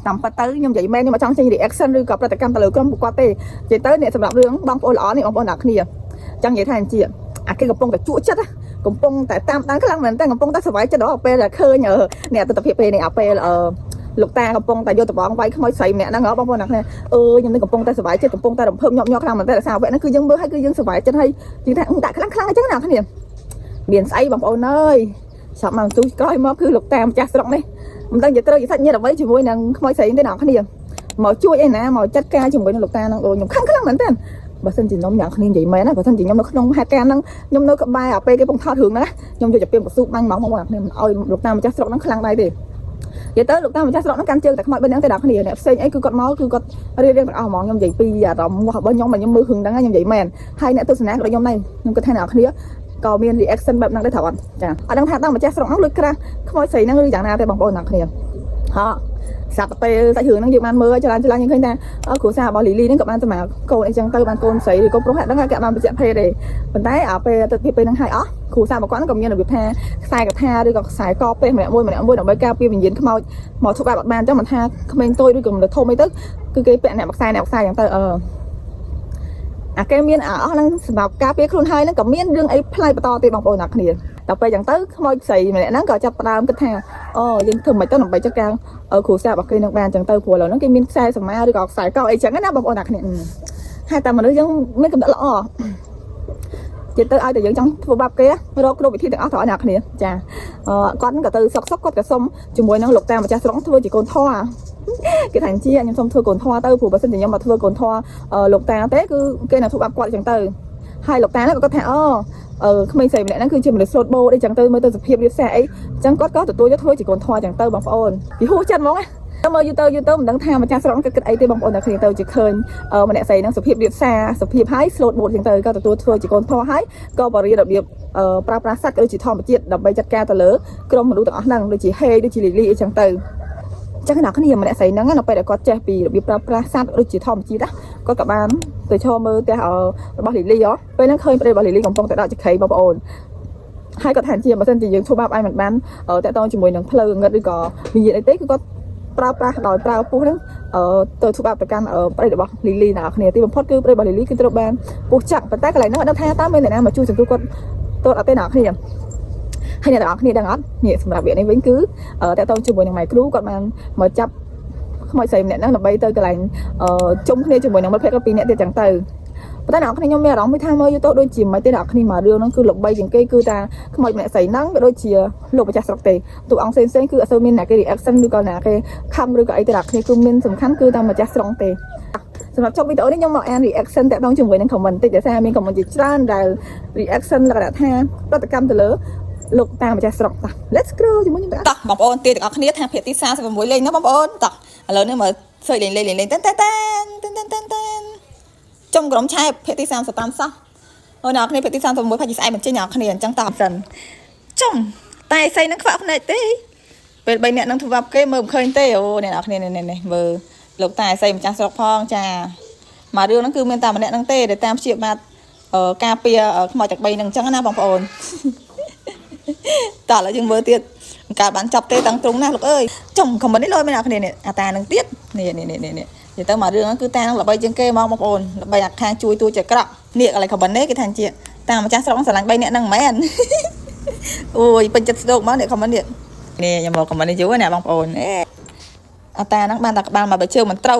តាមប៉ាទៅខ្ញុំនិយាយមែនខ្ញុំអត់ចង់ចេញ reaction ឬក៏ប្រតិកម្មទៅលើក្រុមពួកគាត់ទេនិយាយទៅអ្នកសម្រាប់រឿងបងប្អូនល្អនេះបងប្អូនអ្នកគ្នាចង់និយាយថាជាអាគេកំពុងតែជក់ចិត្តកំពុងតែតាមដានខ្លាំងមែនតើកំពុងតែសប្បាយចិត្តដល់ពេលដែលឃើញអ្នកទស្សនវិជ្ជាពេលនេះពេលលោកតាកំពុងតែយកតបងវាយខ្មោចស្រីម្នាក់ហ្នឹងបងប្អូនអ្នកគ្នាខ្ញុំនឹងកំពុងតែសប្បាយចិត្តកំពុងតែរំភើបញាប់ញ័រខ្លាំងមែនតើសារវគ្គហ្នឹងគឺយើងមើលហើយគឺយើងសប្បាយចិត្តហើយនិយាយថាដាក់ខ្លាំងអញ្ចឹងណាគ្នាមានស្អីបងប្អូនអើយចាប់មកទូក្រោយមកគឺលោកតាម្ចាស់ស្រុកនេះមិនដឹងជាត្រូវជាសាច់ញាតិអ្វីជាមួយនឹងខ្មោចស្រីទេអ្នកគ្នាមកជួយឯណាមកចាត់ការជាមួយនឹងលោកតាហ្នឹងខ្ញុំខ្លាំងមែនតើបើសិនជាខ្ញុំយ៉ាងគ្នានិយាយមែនណាបើសិនជាខ្ញុំនៅក្នុងហេតុការណ៍ហ្នឹងខ្ញុំនៅក្បែរពេលគេពងថតរឿងហ្នឹងខ្ញុំយកទៅពីកស៊ូបាញ់មកបងប្អូនអ្នកគ្នាមិនអោយលោកតាម្ចាស់ស្រុកហ្នឹងខ្លាំងដែរទេនិយាយទៅលោកតាម្ចាស់ស្រុកហ្នឹងកាន់ជើងតែខ្មោច3នាក់ទេអ្នកគ្នាអ្នកផ្សេងអីគឺគាត់មកគឺគាត់រៀបទាំងអស់ហ្មងខ្ញុំនិយាយពីអារម្មណ៍របស់ខ្ញុំខ្ញុំមើលរឿងហ្នឹងខ្ញុំនិយាយមែនហើយអ្នកទស្សនាក៏ខ្ញុំដែរខ្ញុំគិតថាអ្នកគ្នាក៏មាន reaction បែបហ្នឹងដែរត្រូវអត់ចាអត់ដឹងថាតាម្ចាស់ស្រុកហ្នឹងលួចក្រាស់ខ្មោចស្រីហ្នឹងឬយ៉ាងណាទេបងប្អូនអ្នកគ្នាហ៎សាប់ពេលសាច់រឿងហ្នឹងយើងបានមើលច្រើនយើងឃើញថាគ្រួសាររបស់លីលីហ្នឹងក៏បានសម្រាប់កូនអីចឹងទៅបានកូនស្រីឬកូនប្រុសហ្នឹងគេបានបញ្ជាក់ភេទទេប៉ុន្តែពេលទៅពេលហ្នឹងហើយអស់គ្រួសាររបស់គាត់ហ្នឹងក៏មានរបៀបថាខ្សែកថាឬក៏ខ្សែកពេសម្នាក់មួយដើម្បីការពារវិញ្ញាណខ្មោចមកធ្វើបែបអត់បានចឹងមិនថាក្មេងតូចឬក៏មនុស្សធំអីទៅគឺគេពាក់អ្នកខ្សែចឹងទៅអាគេមានអស់ហ្នឹងសម្រាប់ការពារខ្លួនហើយហ្នឹងក៏មានរឿងអីផ្លៃបន្តទេបងប្អូនអ្នកគ្នាដល់ពេលចឹងទៅខ្មោចស្រីម្នាក់ហ្នឹងក៏ចាប់ផ្ដើមគិតថាយើងធ្វើមិនទៅដើម្បីចាត់ការគ្រូសាស្ត្ររបស់គេនឹងបានចឹងទៅព្រោះឥឡូវហ្នឹងគេមានខ្សែសមាឬក៏ខ្សែកអីចឹងណាបងប្អូនអ្នកគ្នាហើយតែមនុស្សយើងមានកំណត់ល្អចិត្តទៅឲ្យតែយើងចង់ធ្វើបាបគេរកគ្រប់វិធីទាំងអស់ទៅឲ្យអ្នកគ្នាចាគាត់ក៏ទៅសុកគាត់ក៏សុំជាមួយនឹងលោកតាម្ចាស់ស្រុកធ្វើជាកូនធွာគេថាជាខ្ញុំសុំធ្វើកូនធွာទៅព្រោះបើសិនជាខ្ញុំមកធ្វើកូនធွာលោកតាទេគឺគេនឹងធ្វើបាបគាត់ចឹងទៅហើយលោកតាហ្នឹងក៏គាត់ថាក្មេងស្រីម្នាក់ហ្នឹងគឺជាមនុស្សស្លូតបូតអីចឹងទៅមើលទៅសភាពរៀបសារអីចឹងគាត់ក៏ទទួលយកធ្វើជាកូនធွာចឹងទៅបងប្អូនពីហួសចិត្តហ្មងទៅមើលយូរទៅមិនដឹងថាម្ចាស់ស្រុកគាត់គិតអីទេបងប្អូនតែគ្នាទៅជាឃើញម្នាក់ស្រីហ្នឹងសភាពរៀបសារសភាពហើយស្លូតបូតចឹងទៅក៏ទទួលធ្វើជាកូនធွာហើយក៏បរិយារបៀបប្រើប្រាស់សាច់ដូចជាធម្មជាតិដើម្បីចាត់ការទៅលើក្រុមមនុស្សទាំងអស់ហ្នឹងដូចជាហេដូចជាលីលីអីចឹងទៅចឹងអ្នកគ្នាម្នាក់ស្រីហ្នឹងនៅពេលដែលគាត់ចេះពីរបៀបប្រើប្រាស់សត្វដូចជាធម្មជាតិគាត់ក៏បានទៅឈរមើលផ្ទះរបស់លីលីពេលហ្នឹងឃើញប្តីរបស់លីលីកំពុងតែដាក់ចក្រីបងប្អូនហើយគាត់ថាជាបើសិនជាយើងធ្វើបាបឲ្យមិនបានតាក់ទងជាមួយនឹងផ្លូវងឹតឬក៏វិញ្ញាណអីទេគឺគាត់ប្រើប្រាស់ដោយប្រើពោះហ្នឹងទៅធ្វើបាបទៅកាន់ប្តីរបស់លីលីអ្នកគ្នាទីបំផុតគឺប្តីរបស់លីលីគឺត្រូវបានពោះចាក់ប៉ុន្តែកន្លែងហ្នឹងអត់ដឹងថាតើមានអ្នកណាមកជួយសង្គ្រោះគាត់ទោះអត់ទេអ្នកគ្នាហើយអ្នកទាំងអស់គ្នាដឹងអត់នេះសម្រាប់វគ្គនេះវិញគឺតើតើជាមួយនឹងម៉ៃគ្រូគាត់បានមកចាប់ខ្មោចស្រីម្នាក់ហ្នឹងដើម្បីទៅកន្លែងជុំគ្នាជាមួយនឹងមិត្តភក្តិគាត់ពីរនាក់ទៀតចឹងទៅប៉ុន្តែអ្នកគ្នាខ្ញុំមានអារម្មណ៍ថាមើលយូរទៅដូចជាមិនទេអ្នកគ្នាមករឿងហ្នឹងគឺល្បីជាងគេគឺថាខ្មោចម្នាក់ស្រីហ្នឹងក៏ដូចជាលោកម្ចាស់ស្រុកទេទូអង្គផ្សេងគឺអត់សូវមានអ្នកគេ reaction ឬក៏អ្នកគេខំឬក៏អីទេអ្នកគ្នាគឺមានសំខាន់គឺតែម្ចាស់ស្រុកទេសម្រាប់ចុងវីដេអូនេះខ្ញុំមកអាន reaction តាក់ទងជាមួយនឹង comment តិចដែលថាមាន comment ជាច្រើនដែល reaction លក្ខណៈថាប្រតិកម្មទៅលើលោកតាម្ចាស់ស្រុកតោះ let's go ជាមួយខ្ញុំតោះបងប្អូនទីទាំងអស់គ្នាថាភាគទី46លេងណាបងប្អូនតោះឥឡូវនេះមើលសើចលេងតែនចុងក្រុមឆែបភាគទី35សោះអូនអ្នកគ្នាភាគទី36ផាច់ស្អែកបញ្ចេញអ្នកគ្នាអញ្ចឹងតោះសិនចុងតែស្អីនឹងខ្វាក់ភ្នែកទេពេល3នាក់នឹងធ្វើបាបគេមើលមិនឃើញទេអូអ្នកគ្នានេះមើលលោកតាស្អីម្ចាស់ស្រុកផងចាមករឿងហ្នឹងគឺមានតែម្នាក់ហ្នឹងទេដែលតាមព្យាបាទការពារខ្មោចទាំង3ហ្នឹងអញ្ចឹងណាបងប្អូនតោះឥឡូវយើងមើលទៀតការបានចាប់ទេតាំងទ្រង់ណាលោកអើយចុងខមមិននេះលយមែនអ្នកគ្នានេះអាតានឹងទៀតនេះនិយាយទៅមករឿងហ្នឹងគឺតានឹងល្បីជាងគេមកបងប្អូនល្បីអាខាងជួយទួចក្រក់នេះកន្លែងខមមិននេះគេថាជាតាមម្ចាស់ស្រុកស្រឡាញ់3នាក់ហ្នឹងមិនមែនអូយពេញចិត្តស្ដោកមកនេះខមមិននេះខ្ញុំមកខមមិននេះយូរណាបងប្អូនអាតាហ្នឹងបានតែក្បាលមកបើជើងមិនត្រូ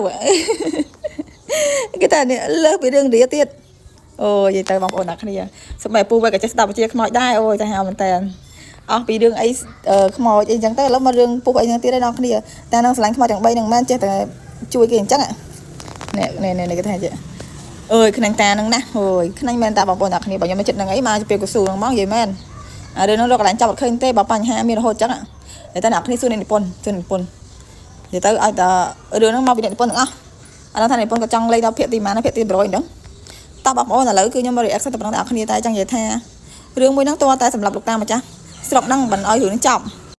វគេថានេះលើសពីរឿងរៀទៀតអូយនិយាយទៅបងប្អូនអ្នកគ្នាសម្រាប់ពូវិញក៏ចេះស្ដាប់វិជាខ្មោចដែរអូយតែហៅមែនតើអស់ពីរឿងអីខ្មោចអីចឹងទៅឥឡូវមករឿងពុះអីចឹងទៀតដែរអ្នកគ្នាតែនឹងស្រឡាញ់ខ្មោចទាំង3ហ្នឹងមិនចេះតែជួយគេអញ្ចឹងនេះគេថាចេះអើយខ្នាញ់តាហ្នឹងណាអូយខ្នាញ់មែនតាបងប្អូនអ្នកគ្នាបើខ្ញុំមិនចិត្តហ្នឹងអីមកពេលកស៊ូហ្នឹងមកនិយាយមែនរឿងហ្នឹងរកកន្លែងចាប់អត់ឃើញទេបើបញ្ហាមានរហូតចឹងតែអ្នកគ្នាសួរនិពន្ធនិយាយទៅឲ្យតែរឿងហ្នឹងមកពីនិពន្ធទាំងអស់អានោះថានិពន្ធក៏ចង់លេខដល់ភាគទីម៉ានភាគទី100អញ្ចឹងតោះបងប្អូនឥឡូវគឺខ្ញុំមក reaction ទៅប៉ុណ្ណឹងអ្នកគ្នាតែចង់និយាយថារឿងមួយហ្នឹងតើតែសម្រាប់លោកតាម្ចាស់ស្រុកហ្នឹងមិនឲ្យរឿងនេះចប់